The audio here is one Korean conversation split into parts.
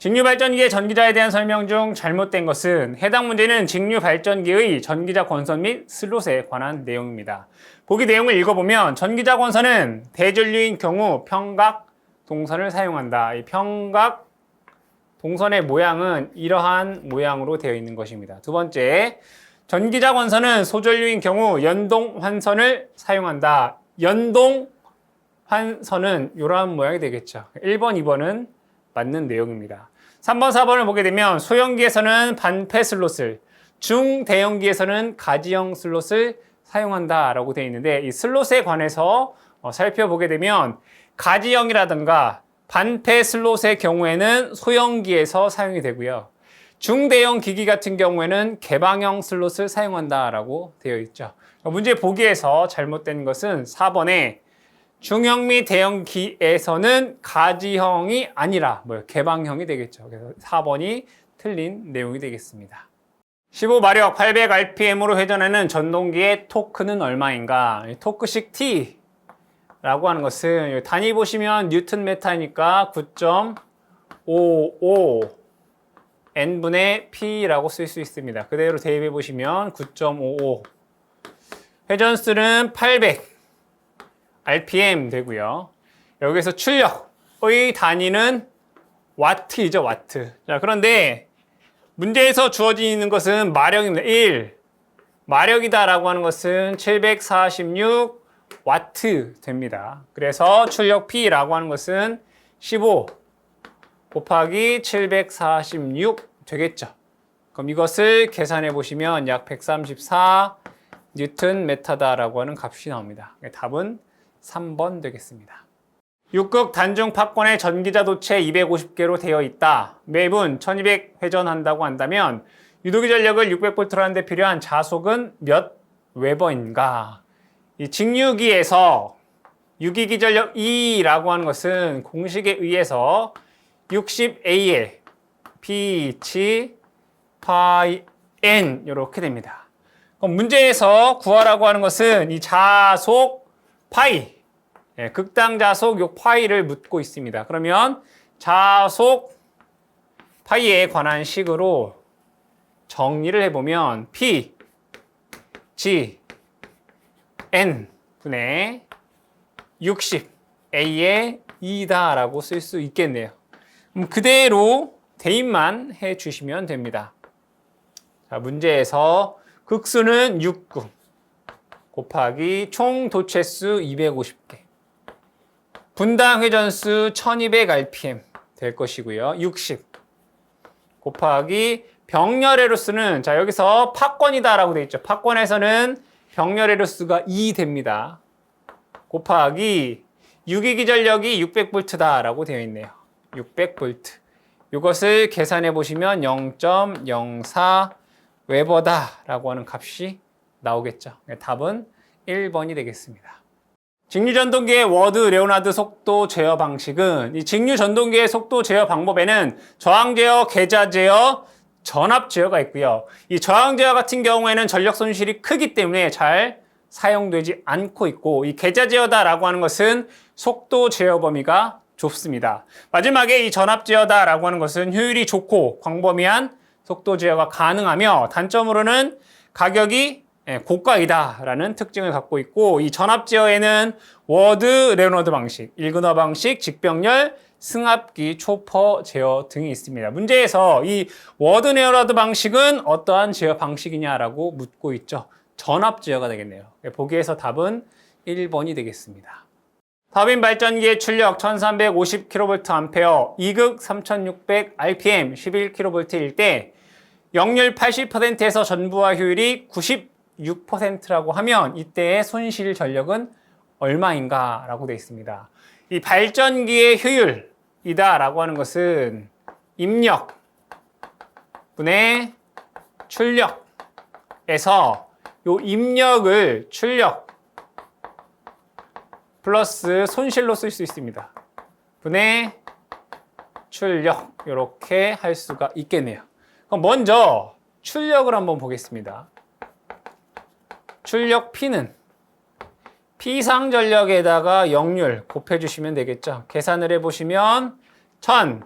직류 발전기의 전기자에 대한 설명 중 잘못된 것은 해당 문제는 직류 발전기의 전기자 권선 및 슬롯에 관한 내용입니다. 보기 내용을 읽어보면 전기자 권선은 대전류인 경우 평각 동선을 사용한다. 이 평각 동선의 모양은 이러한 모양으로 되어 있는 것입니다. 두 번째, 전기자 권선은 소전류인 경우 연동 환선을 사용한다. 연동 환선은 이러한 모양이 되겠죠. 1번, 2번은 맞는 내용입니다. 3번, 4번을 보게 되면 소형기에서는 반패 슬롯을, 중대형기에서는 가지형 슬롯을 사용한다라고 되어 있는데 이 슬롯에 관해서 살펴보게 되면 가지형이라든가 반패 슬롯의 경우에는 소형기에서 사용이 되고요. 중대형 기기 같은 경우에는 개방형 슬롯을 사용한다라고 되어 있죠. 문제 보기에서 잘못된 것은 4번에 중형 및 대형기에서는 가지형이 아니라 개방형이 되겠죠. 그래서 4번이 틀린 내용이 되겠습니다. 15마력 800rpm으로 회전하는 전동기의 토크는 얼마인가? 토크식 T라고 하는 것은 단위 보시면 뉴턴 메타니까 9.55 N분의 P라고 쓸 수 있습니다. 그대로 대입해 보시면 9.55 회전수는 800 RPM 되고요. 여기서 출력의 단위는 와트이죠, 와트. 자, 그런데 문제에서 주어지는 것은 마력입니다. 1. 마력이다라고 하는 것은 746 와트 됩니다. 그래서 출력 P라고 하는 것은 15 곱하기 746 되겠죠. 그럼 이것을 계산해 보시면 약 134 뉴턴 메타다라고 하는 값이 나옵니다. 답은 3번 되겠습니다. 6극 단중 팝콘의 전기자 도체 250개로 되어 있다. 매분 1200 회전한다고 한다면 유도기 전력을 600V로 하는데 필요한 자속은 몇 웨버인가? 이 직류기에서 유기기 전력 E라고 하는 것은 공식에 의해서 60A에 P치 파이 N 이렇게 됩니다. 그럼 문제에서 구하라고 하는 것은 이 자속 파이, 극당 자속 요 파이를 묻고 있습니다. 그러면 자속 파이에 관한 식으로 정리를 해보면 P, G, N 분의 60, A의 2다라고 쓸 수 있겠네요. 그럼 그대로 대입만 해주시면 됩니다. 자, 문제에서 극수는 6구 곱하기 총 도체수 250개 분당 회전수 1200rpm 될 것이고요. 60 곱하기 병렬 회로수는 자 여기서 팝권이다라고 되어 있죠. 팝권에서는 병렬 회로수가 2 됩니다. 곱하기 유기기 전력이 600V다라고 되어 있네요. 600V. 이것을 계산해 보시면 0.04 웨버다라고 하는 값이 나오겠죠. 답은 1번이 되겠습니다. 직류전동기의 워드 레오나드 속도 제어 방식은 이 직류전동기의 속도 제어 방법에는 저항 제어, 계좌 제어, 전압 제어가 있고요. 이 저항 제어 같은 경우에는 전력 손실이 크기 때문에 잘 사용되지 않고 있고 이 계좌 제어다라고 하는 것은 속도 제어 범위가 좁습니다. 마지막에 이 전압 제어다라고 하는 것은 효율이 좋고 광범위한 속도 제어가 가능하며 단점으로는 가격이 고가이다라는 특징을 갖고 있고 이 전압 제어에는 워드 레오나드 방식, 일근화 방식, 직병렬, 승합기, 초퍼 제어 등이 있습니다. 문제에서 이 워드 레오나드 방식은 어떠한 제어 방식이냐라고 묻고 있죠. 전압 제어가 되겠네요. 보기에서 답은 1번이 되겠습니다. 터빈 발전기의 출력 1350kVA, 2극 3600rpm, 11kV일 때 역률 80%에서 전부하 효율이 96%라고 하면 이때의 손실 전력은 얼마인가 라고 되어 있습니다. 이 발전기의 효율이다 라고 하는 것은 입력 분의 출력에서 요 입력을 출력 플러스 손실로 쓸 수 있습니다. 분의 출력 이렇게 할 수가 있겠네요. 그럼 먼저 출력을 한번 보겠습니다. 출력 P는 P상 전력에다가 역률 곱해주시면 되겠죠. 계산을 해보시면 1000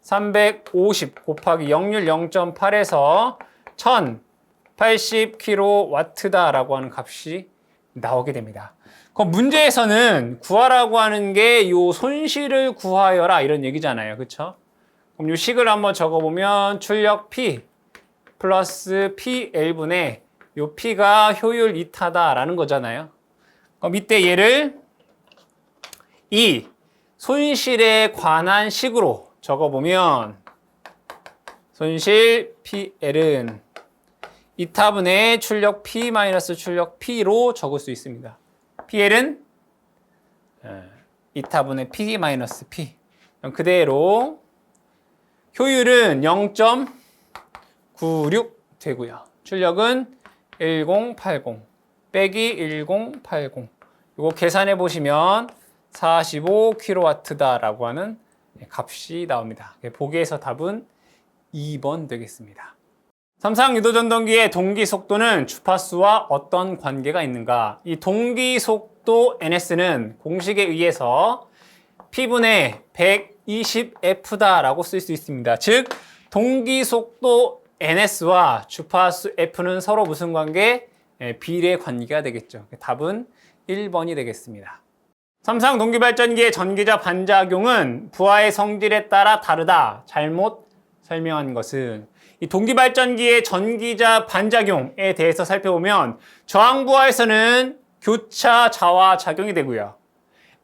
350 곱하기 역률 0.8에서 1080kW다라고 하는 값이 나오게 됩니다. 그럼 문제에서는 구하라고 하는 게 요 손실을 구하여라 이런 얘기잖아요. 그쵸? 그럼 요 식을 한번 적어보면 출력 P 플러스 PL분의 요 P가 효율 이타다라는 거잖아요. 그럼 이때 얘를 이 손실에 관한 식으로 적어보면 손실 PL은 이타분의 출력 P 마이너스 출력 P로 적을 수 있습니다. PL은 이타분의 P 마이너스 P. 그대로 효율은 0.96 되고요. 출력은 1080 빼기 1080. 이거 계산해 보시면 45kW다라고 하는 값이 나옵니다. 보기에서 답은 2번 되겠습니다. 삼상 유도전동기의 동기 속도는 주파수와 어떤 관계가 있는가? 이 동기 속도 NS는 공식에 의해서 P분의 120F다라고 쓸 수 있습니다. 즉, 동기 속도 NS와 주파수 F는 서로 무슨 관계? 비례 관계가 되겠죠. 답은 1번이 되겠습니다. 삼상 동기발전기의 전기자 반작용은 부하의 성질에 따라 다르다. 잘못 설명한 것은 이 동기발전기의 전기자 반작용에 대해서 살펴보면 저항부하에서는 교차 자화 작용이 되고요.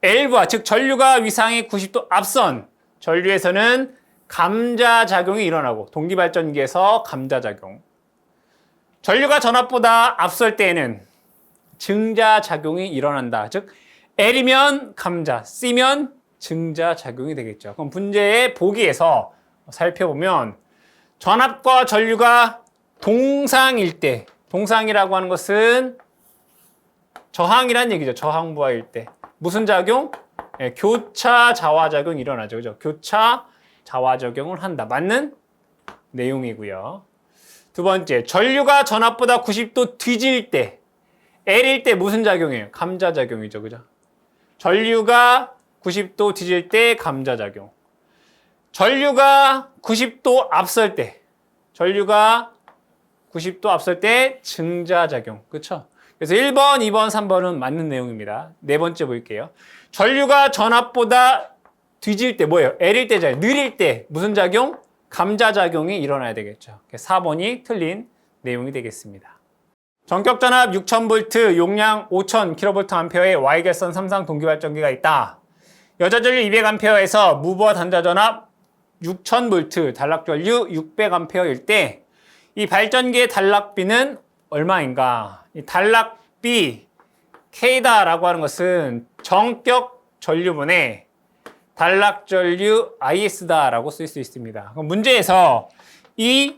L부하, 즉 전류가 위상이 90도 앞선 전류에서는 감자작용이 일어나고 동기발전기에서 감자작용. 전류가 전압보다 앞설 때에는 증자작용이 일어난다. 즉 L이면 감자, C면 증자작용이 되겠죠. 그럼 문제의 보기에서 살펴보면 전압과 전류가 동상일 때, 동상이라고 하는 것은 저항이란 얘기죠. 저항부하일 때. 무슨 작용? 교차 자화작용이 일어나죠. 그죠? 교차 자화작용을 한다. 맞는 내용이고요. 두 번째, 전류가 전압보다 90도 뒤질 때, L일 때 무슨 작용이에요? 감자작용이죠. 그죠? 전류가 90도 뒤질 때 감자작용. 전류가 90도 앞설 때, 전류가 90도 앞설 때 증자작용. 그렇죠? 그래서 1번, 2번, 3번은 맞는 내용입니다. 네 번째 볼게요. 전류가 전압보다 뒤질 때 뭐예요? L일 때잖아요. 느릴 때 무슨 작용? 감자작용이 일어나야 되겠죠. 4번이 틀린 내용이 되겠습니다. 전격전압 6000V, 용량 5000kVA의 Y결선 삼상 동기발전기가 있다. 여자전류 200A에서 무부하 단자전압 6000V, 단락전류 600A일 때 이 발전기의 단락비는 얼마인가? 이 단락비 K다라고 하는 것은 정격 전류분의 단락전류 IS다라고 쓸 수 있습니다. 그럼 문제에서 이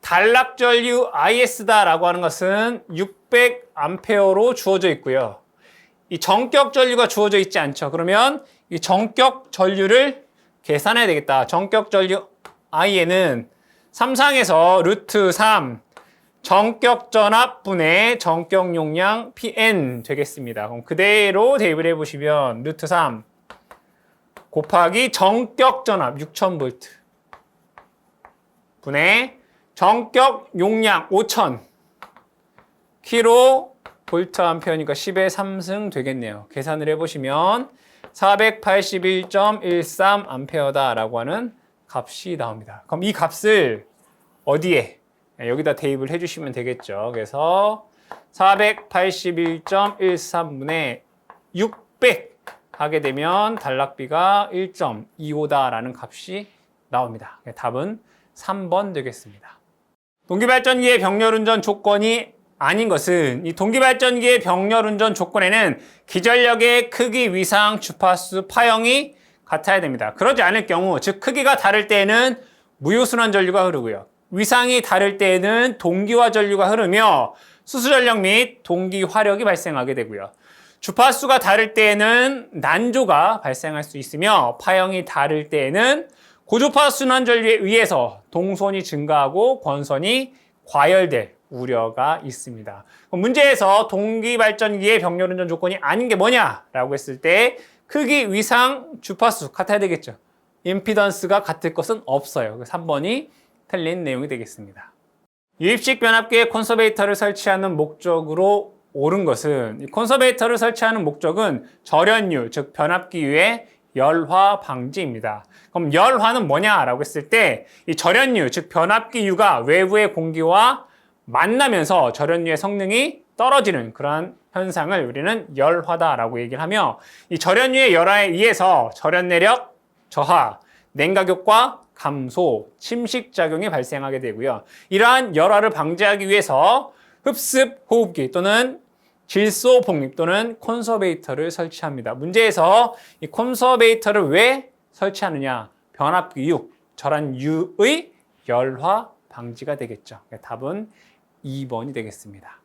단락전류 IS다라고 하는 것은 600A로 주어져 있고요. 이 정격 전류가 주어져 있지 않죠. 그러면 이 정격 전류를 계산해야 되겠다. 정격 전류 I에는 삼상에서 루트 3 정격 전압 분의 정격 용량 PN 되겠습니다. 그럼 그대로 대입을 해보시면 루트 3 곱하기 정격 전압 6000V 분의 정격 용량 5000 kVA니까 10의 3승 되겠네요. 계산을 해보시면 481.13A다라고 하는 값이 나옵니다. 그럼 이 값을 어디에? 여기다 대입을 해주시면 되겠죠. 그래서 481.13분의 600 하게 되면 단락비가 1.25다라는 값이 나옵니다. 답은 3번 되겠습니다. 동기발전기의 병렬운전 조건이 아닌 것은 이 동기발전기의 병렬운전 조건에는 기전력의 크기, 위상, 주파수, 파형이 같아야 됩니다. 그러지 않을 경우, 즉 크기가 다를 때에는 무효순환 전류가 흐르고요. 위상이 다를 때에는 동기화 전류가 흐르며 수수전력 및 동기화력이 발생하게 되고요. 주파수가 다를 때에는 난조가 발생할 수 있으며 파형이 다를 때에는 고주파 순환 전류에 의해서 동선이 증가하고 권선이 과열될 우려가 있습니다. 그럼 문제에서 동기발전기의 병렬운전 조건이 아닌 게 뭐냐라고 했을 때 크기, 위상, 주파수 같아야 되겠죠. 임피던스가 같을 것은 없어요. 3번이 틀린 내용이 되겠습니다. 유입식 변압기에 콘서베이터를 설치하는 목적으로 옳은 것은, 이 콘서베이터를 설치하는 목적은 절연유, 즉 변압기유의 열화 방지입니다. 그럼 열화는 뭐냐라고 했을 때 이 절연유, 즉 변압기유가 외부의 공기와 만나면서 절연유의 성능이 떨어지는 그러한 현상을 우리는 열화다라고 얘기를 하며, 이 절연유의 열화에 의해서 절연내력 저하, 냉각효과 감소, 침식작용이 발생하게 되고요. 이러한 열화를 방지하기 위해서 흡습 호흡기 또는 질소 복립 또는 콘서베이터를 설치합니다. 문제에서 이 콘서베이터를 왜 설치하느냐? 변압기유, 절연유의 열화 방지가 되겠죠. 답은 2번이 되겠습니다.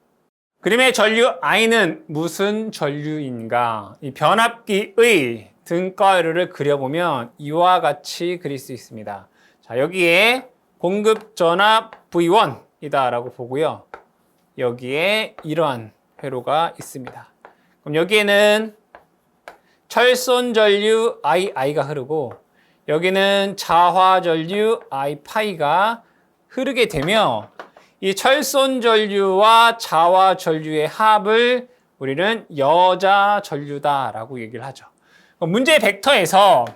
그림의 전류 I는 무슨 전류인가? 이 변압기의 등가르를 그려보면 이와 같이 그릴 수 있습니다. 자, 여기에 공급 전압 V1이다 라고 보고요. 여기에 이러한 회로가 있습니다. 그럼 여기에는 철손 전류 II가 흐르고 여기는 자화 전류 I파이가 흐르게 되며, 이 철손 전류와 자화 전류의 합을 우리는 여자 전류다라고 얘기를 하죠. 문제 벡터에서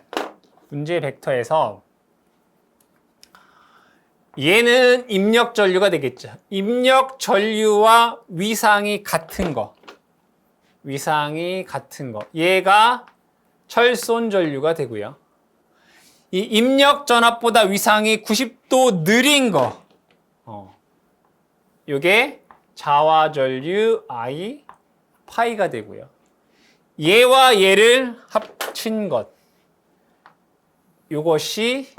얘는 입력 전류가 되겠죠. 입력 전류와 위상이 같은 거. 얘가 철손 전류가 되고요. 이 입력 전압보다 위상이 90도 느린 거. 요게 자화 전류 I 파이가 되고요. 얘와 얘를 합친 것. 요것이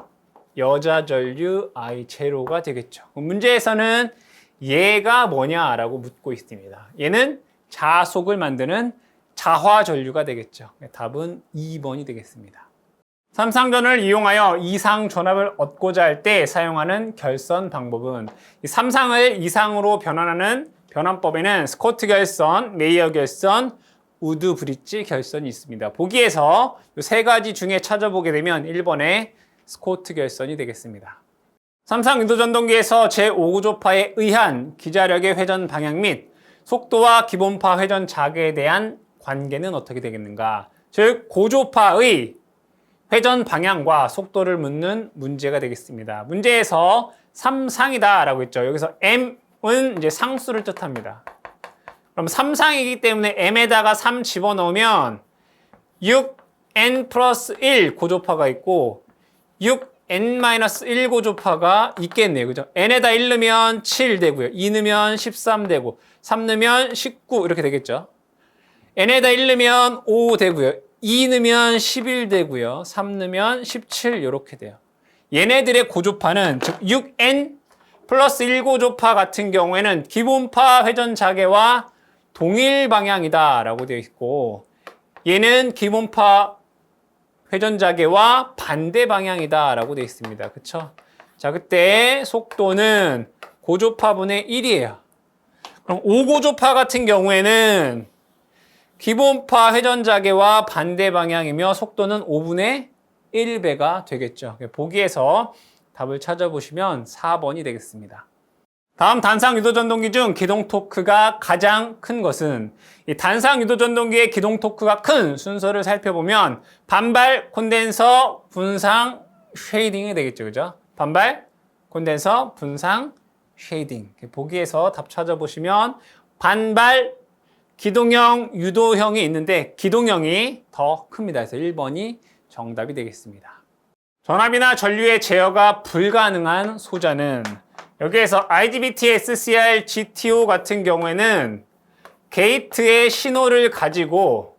여자 전류 I 제로가 되겠죠. 문제에서는 얘가 뭐냐라고 묻고 있습니다. 얘는 자속을 만드는 자화 전류가 되겠죠. 답은 2번이 되겠습니다. 삼상전을 이용하여 이상 전압을 얻고자 할 때 사용하는 결선 방법은, 이 삼상을 이상으로 변환하는 변환법에는 스코트 결선, 메이어 결선, 우드 브릿지 결선이 있습니다. 보기에서 이 세 가지 중에 찾아보게 되면 1번의 스코트 결선이 되겠습니다. 삼상 유도전동기에서 제5구조파에 의한 기자력의 회전 방향 및 속도와 기본파 회전 자계에 대한 관계는 어떻게 되겠는가? 즉 고조파의 회전 방향과 속도를 묻는 문제가 되겠습니다. 문제에서 삼상이다 라고 했죠. 여기서 M은 이제 상수를 뜻합니다. 그럼 삼상이기 때문에 M에다가 3 집어넣으면 6N 플러스 1 고조파가 있고 6N-1 고조파가 있겠네요. 그죠? N에다 1 넣으면 7 되고요. 2 넣으면 13 되고 3 넣으면 19 이렇게 되겠죠. N에다 1 넣으면 5 되고요. 2 넣으면 11 되고요. 3 넣으면 17 이렇게 돼요. 얘네들의 고조파는 즉 6N 플러스 1 고조파 같은 경우에는 기본파 회전 자계와 동일 방향이다 라고 되어 있고, 얘는 기본파 회전 자계와 반대 방향이다 라고 되어 있습니다. 그쵸? 자, 그때 속도는 고조파분의 1이에요. 그럼 5고조파 같은 경우에는 기본파 회전 자계와 반대 방향이며 속도는 5분의 1배가 되겠죠. 보기에서 답을 찾아보시면 4번이 되겠습니다. 다음 단상 유도전동기 중 기동 토크가 가장 큰 것은, 이 단상 유도전동기의 기동 토크가 큰 순서를 살펴보면 반발, 콘덴서, 분상, 쉐이딩이 되겠죠. 그죠? 반발, 콘덴서, 분상, 쉐이딩. 보기에서 답 찾아보시면 반발, 기동형, 유도형이 있는데 기동형이 더 큽니다. 그래서 1번이 정답이 되겠습니다. 전압이나 전류의 제어가 불가능한 소자는, 여기에서 IGBT, SCR, GTO 같은 경우에는 게이트의 신호를 가지고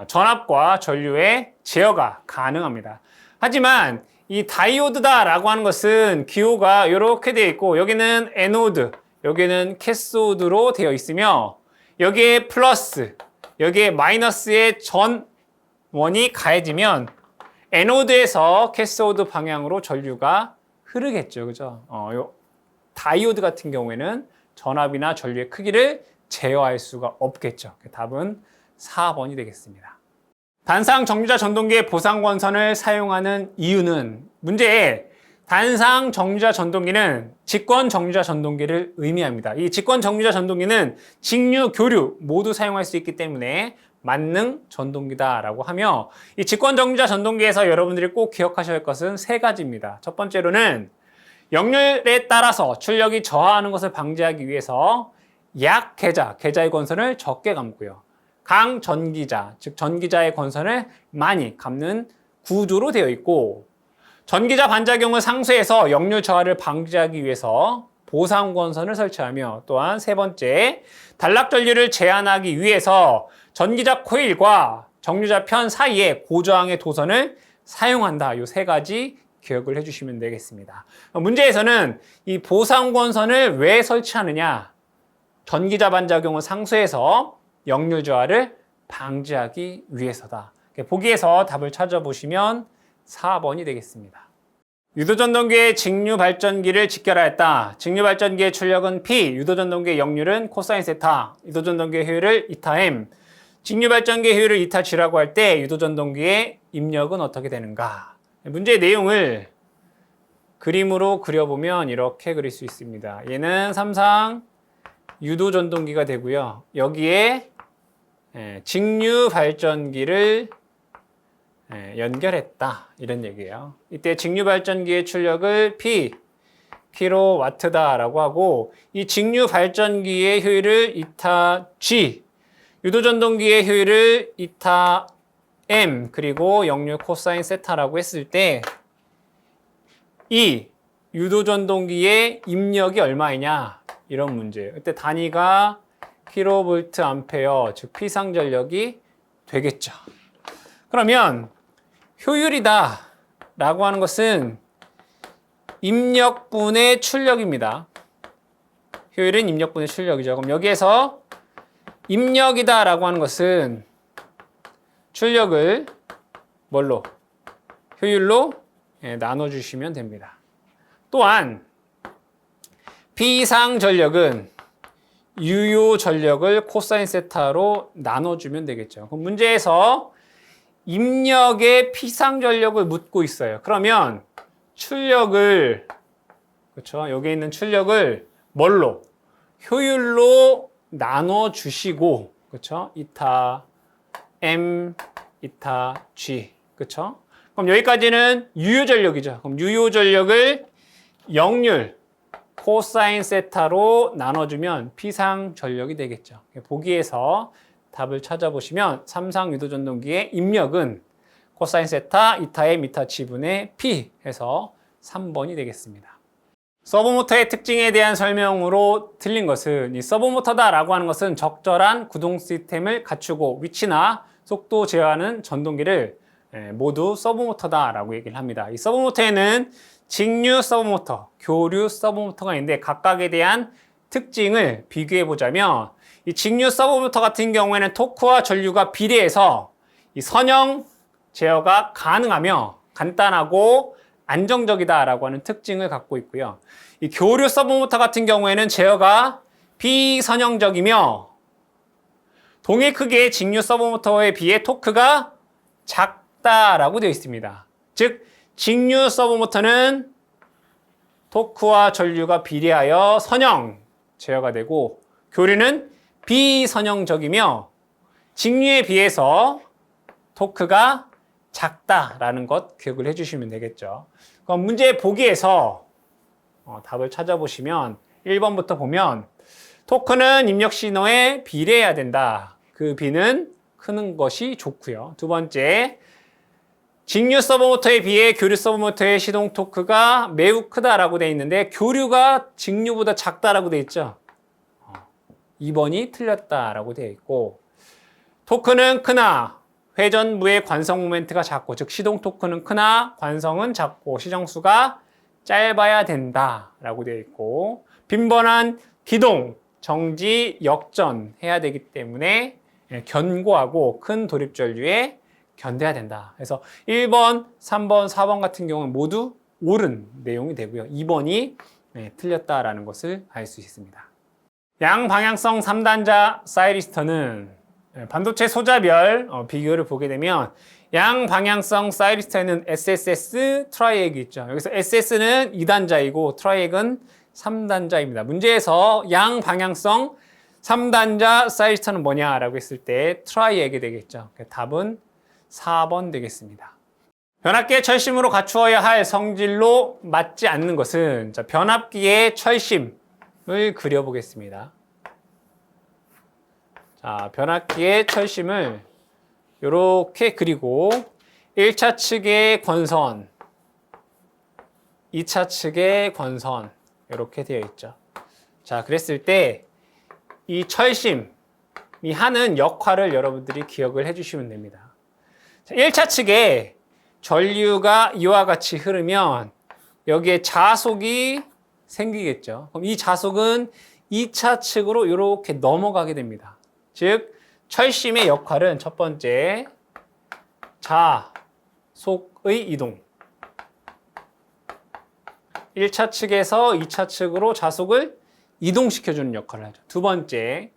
전압과 전류의 제어가 가능합니다. 하지만 이 다이오드다라고 하는 것은 기호가 이렇게 되어 있고 여기는 에노드, 여기는 캐소드로 되어 있으며 여기에 플러스, 여기에 마이너스의 전원이 가해지면 에노드에서 캐소드 방향으로 전류가 흐르겠죠. 그죠? 요 다이오드 같은 경우에는 전압이나 전류의 크기를 제어할 수가 없겠죠. 답은 4번이 되겠습니다. 단상 정류자 전동기의 보상권선을 사용하는 이유는 문제에 단상 정류자 전동기는 직권 정류자 전동기를 의미합니다. 이 직권 정류자 전동기는 직류, 교류 모두 사용할 수 있기 때문에 만능 전동기다라고 하며 이 직권 정류자 전동기에서 여러분들이 꼭 기억하셔야 할 것은 세 가지입니다. 첫 번째로는 역률에 따라서 출력이 저하하는 것을 방지하기 위해서 계자의 권선을 적게 감고요. 강전기자, 즉 전기자의 권선을 많이 감는 구조로 되어 있고 전기자 반작용을 상쇄해서 역률 저하를 방지하기 위해서 보상권선을 설치하며 또한 세 번째, 단락전류를 제한하기 위해서 전기자 코일과 정류자 편 사이에 고저항의 도선을 사용한다. 이 세 가지 기억을 해주시면 되겠습니다. 문제에서는 이 보상권선을 왜 설치하느냐? 전기자 반작용을 상쇄해서 역률 저하를 방지하기 위해서다. 보기에서 답을 찾아보시면 4번이 되겠습니다. 유도전동기의 직류발전기를 직결하였다. 직류발전기의 출력은 P, 유도전동기의 역률은 코사인 세타, 유도전동기의 효율을 이타 M, 직류발전기의 효율을 이타 G라고 할 때 유도전동기의 입력은 어떻게 되는가? 문제의 내용을 그림으로 그려보면 이렇게 그릴 수 있습니다. 얘는 삼상 유도전동기가 되고요. 여기에 직류발전기를 연결했다. 이런 얘기예요. 이때 직류발전기의 출력을 P, 킬로와트다라고 하고 이 직류발전기의 효율을 이타 G, 유도전동기의 효율을 이타 M, 그리고 역률 코사인 세타라고 했을 때 이 유도전동기의 입력이 얼마이냐? 이런 문제예요. 이때 단위가 킬로볼트 암페어, 즉 피상전력이 되겠죠. 그러면 효율이다 라고 하는 것은 입력분의 출력입니다. 효율은 입력분의 출력이죠. 그럼 여기에서 입력이다 라고 하는 것은 출력을 뭘로? 효율로 나눠주시면 됩니다. 또한 피상전력은 유효전력을 코사인 세타로 나눠주면 되겠죠. 그럼 문제에서 입력의 피상전력을 묻고 있어요. 그러면 출력을, 그렇죠? 여기 있는 출력을 뭘로? 효율로 나눠주시고, 그렇죠? 이타 M, 이타 G, 그렇죠? 그럼 여기까지는 유효전력이죠. 그럼 유효전력을 역률, 코사인 세타로 나눠주면 피상전력이 되겠죠. 보기에서 답을 찾아보시면 삼상 유도전동기의 입력은 코사인 세타, 이타 M, 이타 G분의 P 해서 3번이 되겠습니다. 서브모터의 특징에 대한 설명으로 틀린 것은 이 서브모터다라고 하는 것은 적절한 구동 시스템을 갖추고 위치나 속도 제어하는 전동기를 모두 서브모터다라고 얘기를 합니다. 이 서브모터에는 직류 서브모터, 교류 서브모터가 있는데 각각에 대한 특징을 비교해 보자면 이 직류 서브모터 같은 경우에는 토크와 전류가 비례해서 이 선형 제어가 가능하며 간단하고 안정적이다라고 하는 특징을 갖고 있고요. 이 교류 서브모터 같은 경우에는 제어가 비선형적이며 동일 크기의 직류 서브모터에 비해 토크가 작다라고 되어 있습니다. 즉 직류 서브모터는 토크와 전류가 비례하여 선형 제어가 되고 교류는 비선형적이며 직류에 비해서 토크가 작다라는 것 기억을 해주시면 되겠죠. 그럼 문제 보기에서 답을 찾아보시면 1번부터 보면 토크는 입력 신호에 비례해야 된다. 그 비는 크는 것이 좋고요. 두 번째, 직류 서브모터에 비해 교류 서브모터의 시동 토크가 매우 크다라고 되어 있는데 교류가 직류보다 작다라고 되어 있죠. 2번이 틀렸다라고 되어 있고 토크는 크나 회전부의 관성 모멘트가 작고 즉 시동 토크는 크나 관성은 작고 시정수가 짧아야 된다라고 되어 있고 빈번한 기동, 정지, 역전 해야 되기 때문에 견고하고 큰 도립전류에 견뎌야 된다. 그래서 1번, 3번, 4번 같은 경우는 모두 옳은 내용이 되고요. 2번이 틀렸다라는 것을 알 수 있습니다. 양방향성 3단자 사이리스터는 반도체 소자별 비교를 보게 되면 양방향성 사이리스타에는 SSS 트라이액이 있죠. 여기서 SS는 2단자이고 트라이액은 3단자입니다. 문제에서 양방향성 3단자 사이리스타는 뭐냐라고 했을 때 트라이액이 되겠죠. 답은 4번 되겠습니다. 변압기의 철심으로 갖추어야 할 성질로 맞지 않는 것은 변압기의 철심을 그려보겠습니다. 자, 변압기의 철심을 이렇게 그리고 1차 측의 권선, 2차 측의 권선 이렇게 되어 있죠. 자, 그랬을 때 이 철심이 하는 역할을 여러분들이 기억을 해주시면 됩니다. 자, 1차 측에 전류가 이와 같이 흐르면 여기에 자속이 생기겠죠. 그럼 이 자속은 2차 측으로 이렇게 넘어가게 됩니다. 즉 철심의 역할은 첫 번째 자속의 이동, 1차 측에서 2차 측으로 자속을 이동시켜주는 역할을 하죠. 두 번째,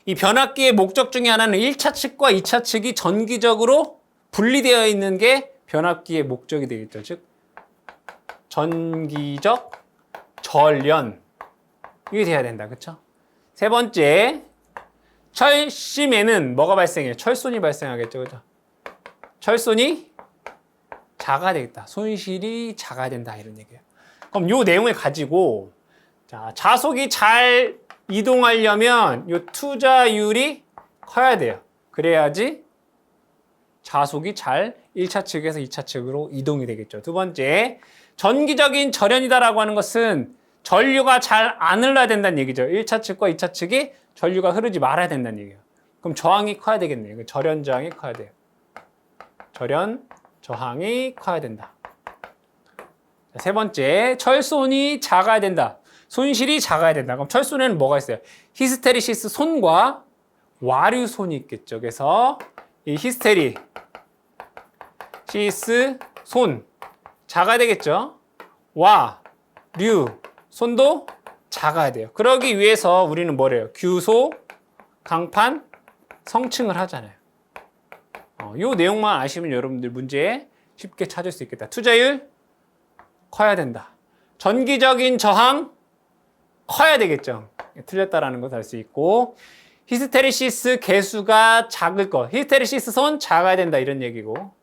이 변압기의 목적 중에 하나는 1차 측과 2차 측이 전기적으로 분리되어 있는 게 변압기의 목적이 되겠죠. 즉 전기적 전련, 이게 돼야 된다. 그렇죠? 세 번째, 철심에는 뭐가 발생해요? 철손이 발생하겠죠. 그죠? 철손이 작아야 되겠다. 손실이 작아야 된다. 이런 얘기예요. 그럼 이 내용을 가지고 자, 자속이 잘 이동하려면 이 투자율이 커야 돼요. 그래야지 자속이 잘 1차 측에서 2차 측으로 이동이 되겠죠. 두 번째, 전기적인 절연이다라고 하는 것은 전류가 잘 안 흘러야 된다는 얘기죠. 1차 측과 2차 측이 전류가 흐르지 말아야 된다는 얘기예요. 그럼 저항이 커야 되겠네요. 절연 저항이 커야 돼요. 절연 저항이 커야 된다. 세 번째, 철손이 작아야 된다. 손실이 작아야 된다. 그럼 철손에는 뭐가 있어요? 히스테리시스 손과 와류손이 있겠죠. 그래서 이 히스테리시스 손 작아야 되겠죠. 와류 손도 작아야 돼요. 그러기 위해서 우리는 뭐래요? 규소, 강판, 성층을 하잖아요. 이 내용만 아시면 여러분들 문제 쉽게 찾을 수 있겠다. 투자율 커야 된다. 전기적인 저항 커야 되겠죠. 틀렸다라는 것을 알 수 있고, 히스테리시스 개수가 작을 것, 히스테리시스 손 작아야 된다 이런 얘기고,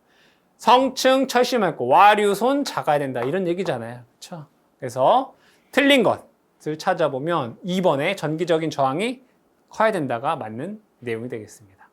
성층 철심할 거, 와류 손 작아야 된다 이런 얘기잖아요. 그렇죠? 그래서 틀린 것을 찾아보면 2번에 전기적인 저항이 커야 된다가 맞는 내용이 되겠습니다.